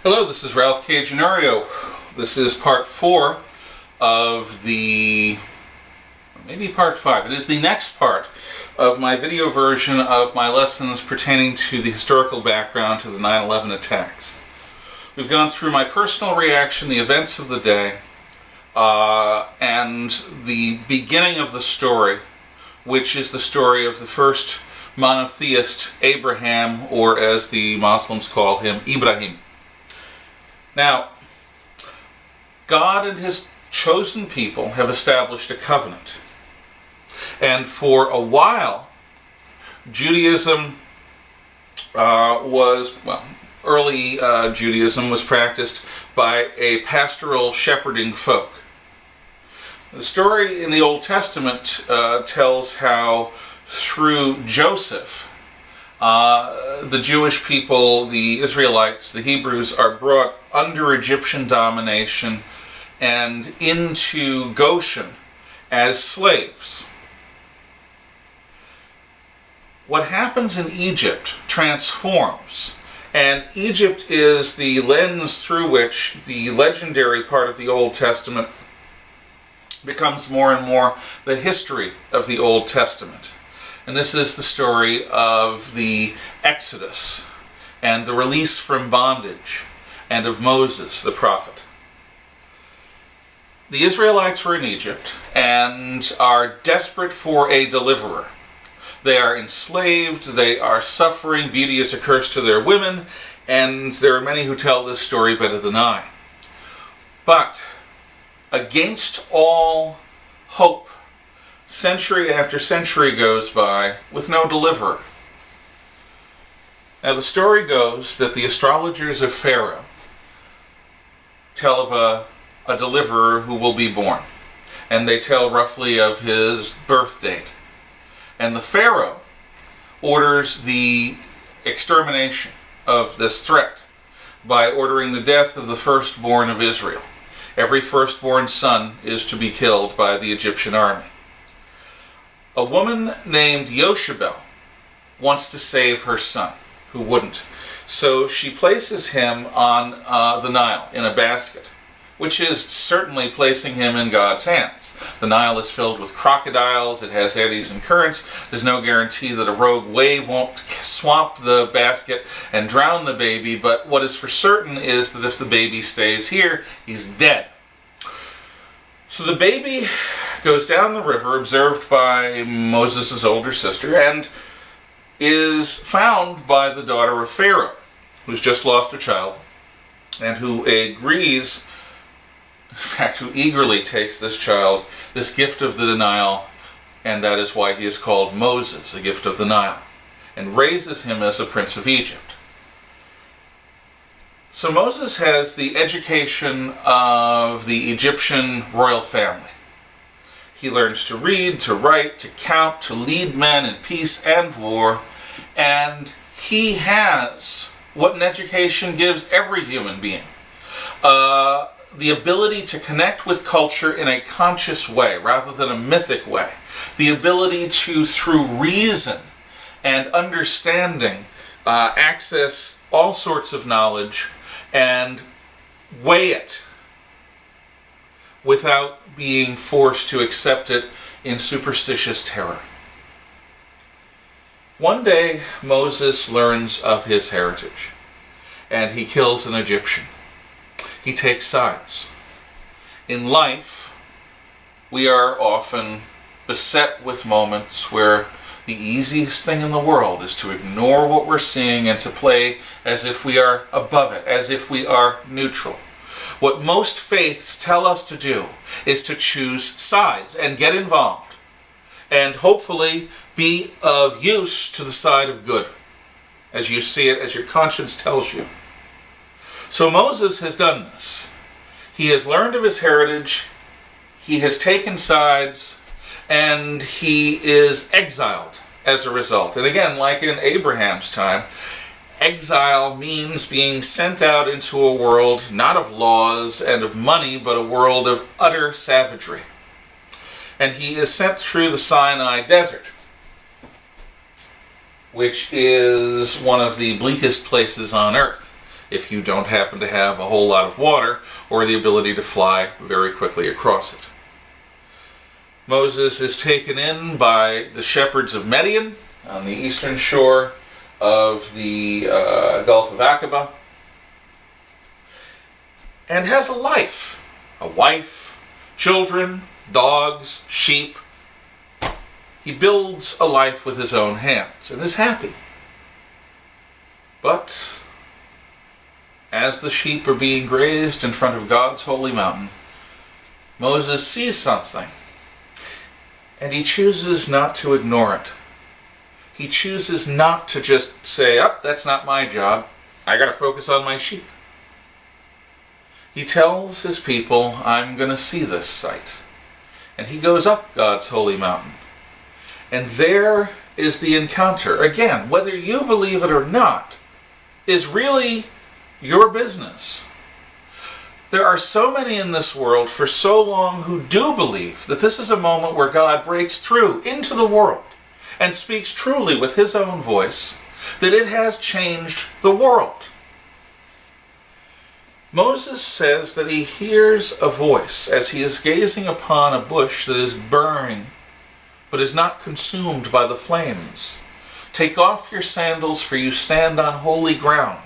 Hello, this is Ralph K. Ginorio. This is part 4 of maybe part 5. It is the next part of my video version of my lessons pertaining to the historical background to the 9/11 attacks. We've gone through my personal reaction, the events of the day, and the beginning of the story, which is the story of the first monotheist, Abraham, or as the Muslims call him, Ibrahim. Now, God and His chosen people have established a covenant. And for a while, Judaism early Judaism was practiced by a pastoral shepherding folk. The story in the Old Testament tells how through Joseph, the Jewish people, the Israelites, the Hebrews, are brought under Egyptian domination and into Goshen as slaves. What happens in Egypt transforms, and Egypt is the lens through which the legendary part of the Old Testament becomes more and more the history of the Old Testament. And this is the story of the Exodus and the release from bondage and of Moses, the prophet. The Israelites were in Egypt and are desperate for a deliverer. They are enslaved, they are suffering, beauty is a curse to their women, and there are many who tell this story better than I. But against all hope, century after century goes by with no deliverer. Now the story goes that the astrologers of Pharaoh tell of a deliverer who will be born, and they tell roughly of his birth date. And the Pharaoh orders the extermination of this threat by ordering the death of the firstborn of Israel. Every firstborn son is to be killed by the Egyptian army. A woman named Yoshebel wants to save her son, who wouldn't. So she places him on the Nile in a basket, which is certainly placing him in God's hands. The Nile is filled with crocodiles, it has eddies and currents. There's no guarantee that a rogue wave won't swamp the basket and drown the baby, but what is for certain is that if the baby stays here, he's dead. So the baby goes down the river, observed by Moses' older sister, and is found by the daughter of Pharaoh, who's just lost a child, and who agrees, in fact, who eagerly takes this child, this gift of the Nile, and that is why he is called Moses, a gift of the Nile, and raises him as a prince of Egypt. So Moses has the education of the Egyptian royal family. He learns to read, to write, to count, to lead men in peace and war, and he has what an education gives every human being. The ability to connect with culture in a conscious way rather than a mythic way. The ability to, through reason and understanding, access all sorts of knowledge and weigh it without being forced to accept it in superstitious terror. One day, Moses learns of his heritage, and he kills an Egyptian. He takes sides. In life, we are often beset with moments where the easiest thing in the world is to ignore what we're seeing and to play as if we are above it, as if we are neutral. What most faiths tell us to do is to choose sides and get involved, and hopefully be of use to the side of good, as you see it, as your conscience tells you. So Moses has done this. He has learned of his heritage, he has taken sides, and he is exiled as a result. And again, like in Abraham's time, exile means being sent out into a world not of laws and of money, but a world of utter savagery. And he is sent through the Sinai desert, which is one of the bleakest places on earth. if you don't happen to have a whole lot of water or the ability to fly very quickly across it. Moses is taken in by the shepherds of Midian on the eastern shore of the Gulf of Aqaba, and has a life, a wife, children, dogs, sheep. He builds a life with his own hands and is happy. But as the sheep are being grazed in front of God's holy mountain, Moses sees something, and he chooses not to ignore it. He chooses not to just say, "Oh, that's not my job. I got to focus on my sheep." He tells his people, "I'm going to see this sight." And he goes up God's holy mountain. And there is the encounter. Again, whether you believe it or not, is really your business. There are so many in this world for so long who do believe that this is a moment where God breaks through into the world and speaks truly with his own voice, that it has changed the world. Moses says that he hears a voice as he is gazing upon a bush that is burning, but is not consumed by the flames. "Take off your sandals, for you stand on holy ground."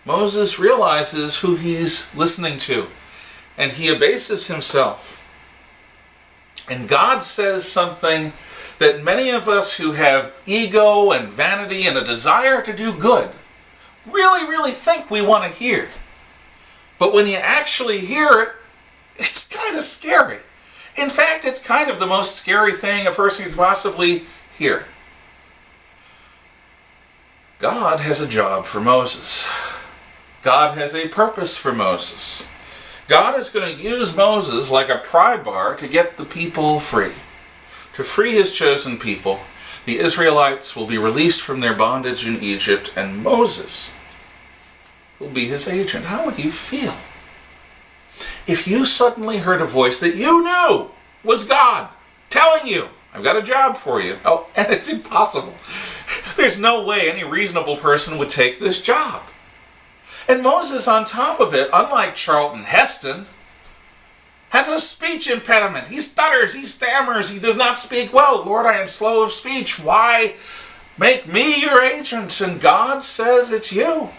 Moses realizes who he's listening to, and he abases himself. And God says something that many of us who have ego and vanity and a desire to do good really, really think we want to hear. But when you actually hear it, it's kind of scary. In fact, it's kind of the most scary thing a person could possibly hear. God has a job for Moses. God has a purpose for Moses. God is going to use Moses like a pry bar to get the people free. To free his chosen people, the Israelites will be released from their bondage in Egypt, and Moses will be his agent. How would you feel if you suddenly heard a voice that you knew was God telling you, "I've got a job for you"? Oh, and it's impossible. There's no way any reasonable person would take this job. And Moses, on top of it, unlike Charlton Heston, has a speech impediment. He stutters, he stammers, he does not speak well. "Lord, I am slow of speech. Why make me your agent?" And God says, "It's you."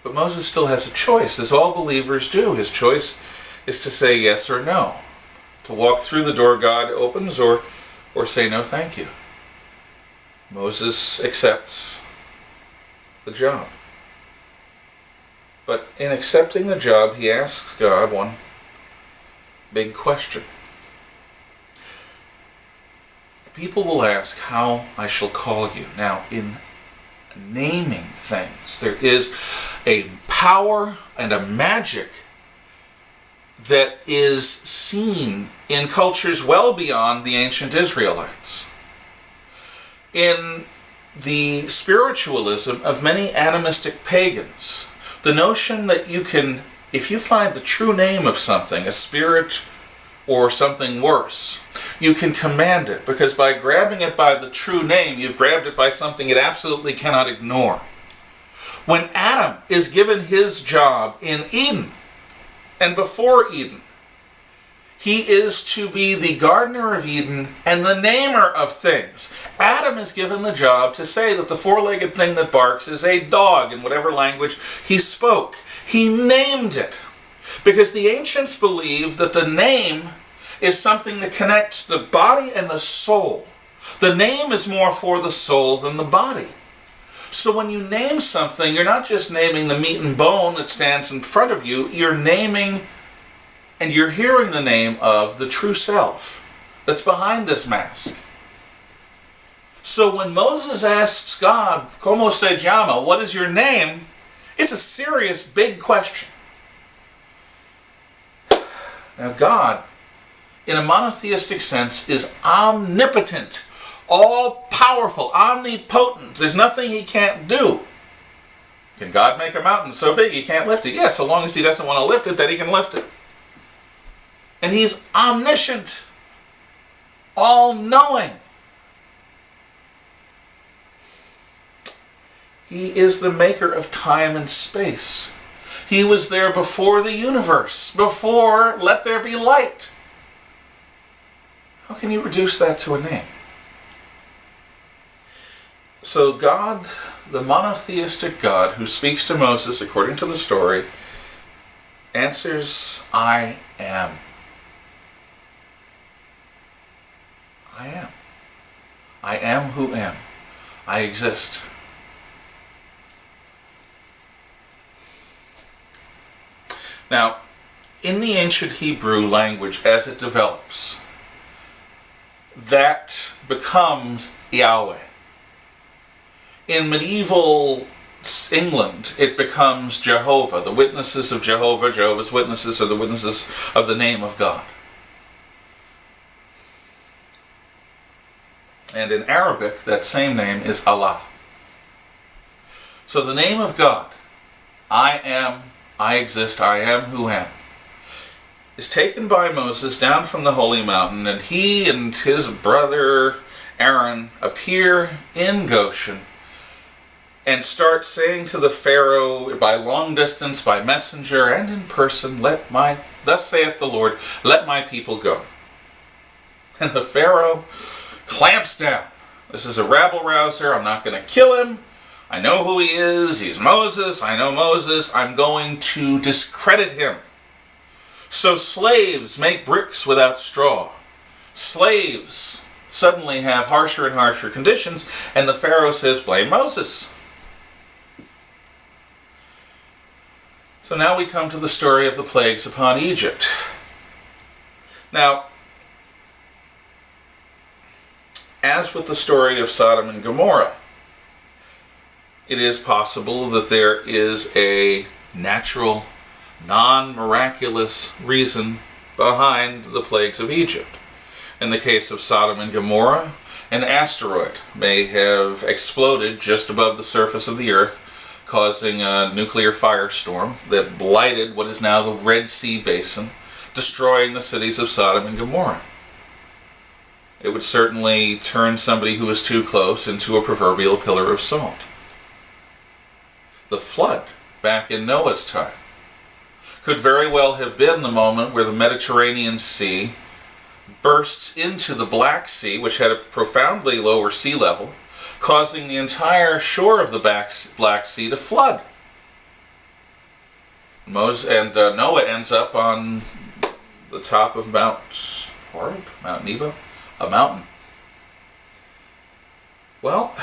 But Moses still has a choice, as all believers do. His choice is to say yes or no, to walk through the door God opens, or say no thank you. Moses accepts the job. But in accepting the job, he asks God one big question. The people will ask how I shall call you. Now, in naming things, there is a power and a magic that is seen in cultures well beyond the ancient Israelites. In the spiritualism of many animistic pagans, the notion that you can, if you find the true name of something, a spirit or something worse, you can command it, because by grabbing it by the true name, you've grabbed it by something it absolutely cannot ignore. When Adam is given his job in Eden, and before Eden, he is to be the gardener of Eden and the namer of things. Adam is given the job to say that the four-legged thing that barks is a dog in whatever language he spoke. He named it, because the ancients believed that the name is something that connects the body and the soul. The name is more for the soul than the body. So when you name something, you're not just naming the meat and bone that stands in front of you, you're naming and you're hearing the name of the true self that's behind this mask. So when Moses asks God, "Como se llama?" what is your name? It's a serious, big question. Now God, in a monotheistic sense, is omnipotent, all-powerful, omnipotent. There's nothing he can't do. Can God make a mountain so big he can't lift it? Yes, so long as he doesn't want to lift it, then he can lift it. And he's omniscient, all-knowing. He is the maker of time and space. He was there before the universe, before let there be light. How can you reduce that to a name? So God, the monotheistic God who speaks to Moses according to the story, answers, I am. I am. I am who am. I exist. Now, in the ancient Hebrew language, as it develops, that becomes Yahweh. In medieval England, it becomes Jehovah, the witnesses of Jehovah. Jehovah's Witnesses are the witnesses of the name of God. And in Arabic, that same name is Allah. So the name of God, I am, I exist, I am who am, is taken by Moses down from the holy mountain, and he and his brother Aaron appear in Goshen and start saying to the Pharaoh by long distance, by messenger, and in person, thus saith the Lord, let my people go. And the Pharaoh clamps down. This is a rabble-rouser. I'm not going to kill him. I know who he is. He's Moses. I know Moses. I'm going to discredit him. So slaves make bricks without straw. Slaves suddenly have harsher and harsher conditions, and the Pharaoh says, blame Moses. So now we come to the story of the plagues upon Egypt. Now, as with the story of Sodom and Gomorrah, it is possible that there is a natural, non-miraculous reason behind the plagues of Egypt. In the case of Sodom and Gomorrah, an asteroid may have exploded just above the surface of the earth, causing a nuclear firestorm that blighted what is now the Red Sea basin, destroying the cities of Sodom and Gomorrah. It would certainly turn somebody who was too close into a proverbial pillar of salt. The flood, back in Noah's time, could very well have been the moment where the Mediterranean Sea bursts into the Black Sea, which had a profoundly lower sea level, causing the entire shore of the Black Sea to flood. Noah ends up on the top of Mount Horeb, Mount Nebo, a mountain. Well,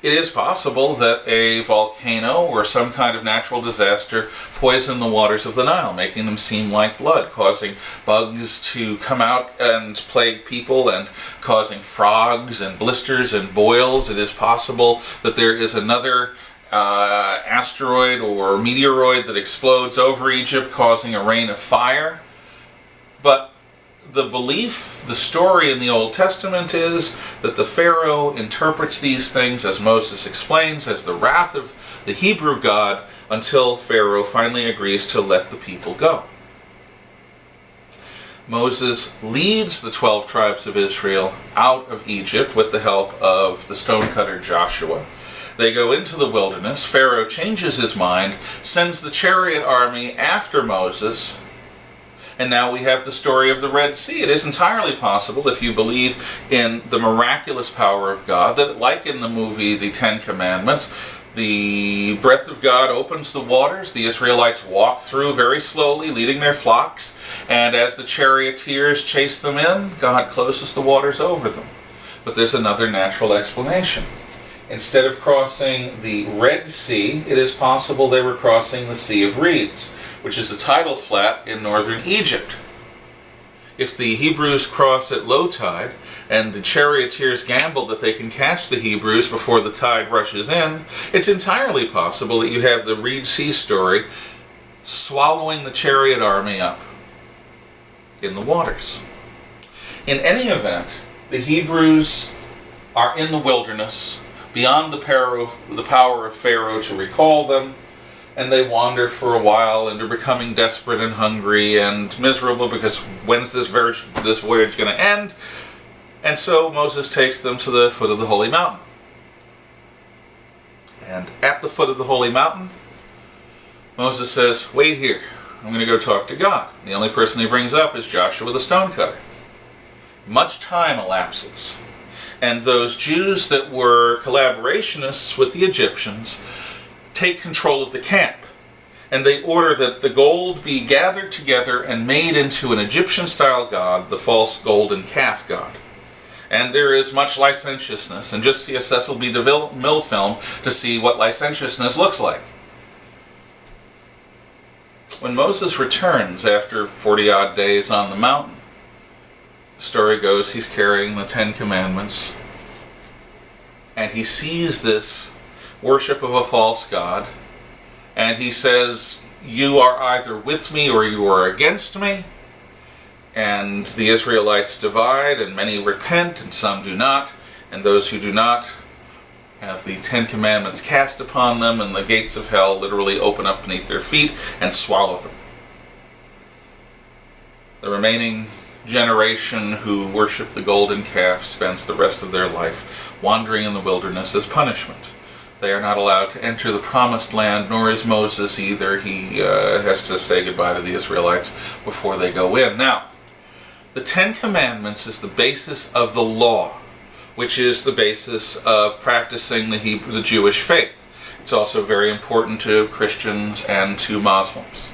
it is possible that a volcano or some kind of natural disaster poisoned the waters of the Nile, making them seem like blood, causing bugs to come out and plague people, and causing frogs and blisters and boils. It is possible that there is another asteroid or meteoroid that explodes over Egypt, causing a rain of fire. But the belief, the story in the Old Testament is that the Pharaoh interprets these things, as Moses explains, as the wrath of the Hebrew God, until Pharaoh finally agrees to let the people go. Moses leads the 12 tribes of Israel out of Egypt with the help of the stonecutter Joshua. They go into the wilderness. Pharaoh changes his mind, sends the chariot army after Moses, and now we have the story of the Red Sea. It is entirely possible, if you believe in the miraculous power of God, that like in the movie The Ten Commandments, the breath of God opens the waters, the Israelites walk through very slowly, leading their flocks, and as the charioteers chase them in, God closes the waters over them. But there's another natural explanation. Instead of crossing the Red Sea, it is possible they were crossing the Sea of Reeds, which is a tidal flat in northern Egypt. If the Hebrews cross at low tide, and the charioteers gamble that they can catch the Hebrews before the tide rushes in, it's entirely possible that you have the Reed Sea story swallowing the chariot army up in the waters. In any event, the Hebrews are in the wilderness, beyond the power of Pharaoh to recall them, and they wander for a while and are becoming desperate and hungry and miserable because when's this voyage going to end? And so Moses takes them to the foot of the holy mountain. And at the foot of the holy mountain, Moses says, wait here, I'm going to go talk to God. The only person he brings up is Joshua the stonecutter. Much time elapses, and those Jews that were collaborationists with the Egyptians take control of the camp, and they order that the gold be gathered together and made into an Egyptian-style god, the false golden calf god. And there is much licentiousness, and just see a Cecil B. DeMille film to see what licentiousness looks like. When Moses returns after 40-odd days on the mountain, the story goes he's carrying the 10 Commandments, and he sees this worship of a false god, and he says, you are either with me or you are against me. And the Israelites divide, and many repent, and some do not. And those who do not have the 10 Commandments cast upon them, and the gates of hell literally open up beneath their feet and swallow them. The remaining generation who worship the golden calf spends the rest of their life wandering in the wilderness as punishment. They are not allowed to enter the promised land, nor is Moses either. He has to say goodbye to the Israelites before they go in. Now, the 10 Commandments is the basis of the law, which is the basis of practicing the Jewish faith. It's also very important to Christians and to Muslims.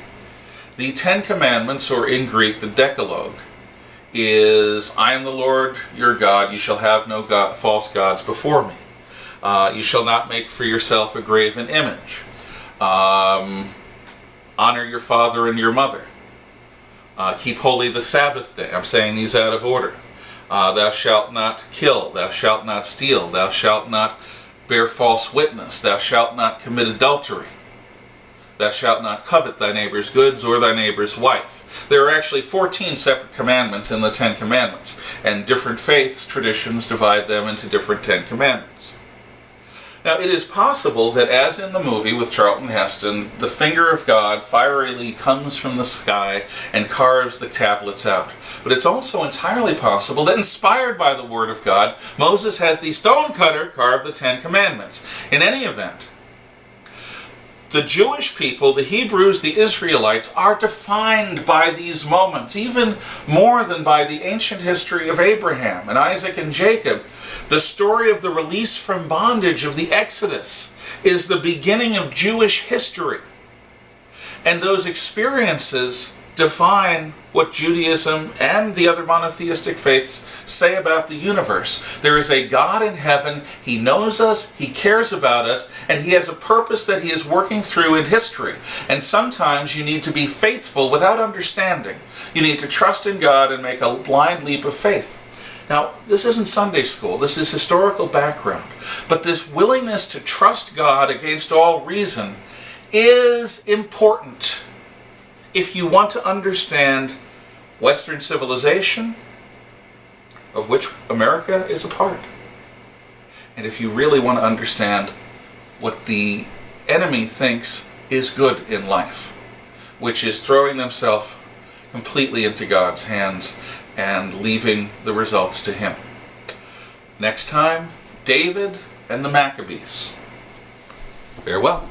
The 10 Commandments, or in Greek, the Decalogue, is, I am the Lord your God, you shall have no false gods before me. You shall not make for yourself a graven image. Honor your father and your mother. Keep holy the Sabbath day. I'm saying these out of order. Thou shalt not kill. Thou shalt not steal. Thou shalt not bear false witness. Thou shalt not commit adultery. Thou shalt not covet thy neighbor's goods or thy neighbor's wife. There are actually 14 separate commandments in the 10 Commandments, and different faiths, traditions divide them into different 10 Commandments. Now, it is possible that, as in the movie with Charlton Heston, the finger of God fierily comes from the sky and carves the tablets out. But it's also entirely possible that, inspired by the Word of God, Moses has the stonecutter carve the 10 Commandments. In any event, the Jewish people, the Hebrews, the Israelites, are defined by these moments, even more than by the ancient history of Abraham and Isaac and Jacob. The story of the release from bondage of the Exodus is the beginning of Jewish history. And those experiences define what Judaism and the other monotheistic faiths say about the universe. There is a God in heaven. He knows us, He cares about us, and He has a purpose that He is working through in history. And sometimes you need to be faithful without understanding. You need to trust in God and make a blind leap of faith. Now, this isn't Sunday school. This is historical background. But this willingness to trust God against all reason is important if you want to understand Western civilization, of which America is a part. And if you really want to understand what the enemy thinks is good in life, which is throwing themselves completely into God's hands and leaving the results to Him. Next time, David and the Maccabees. Farewell.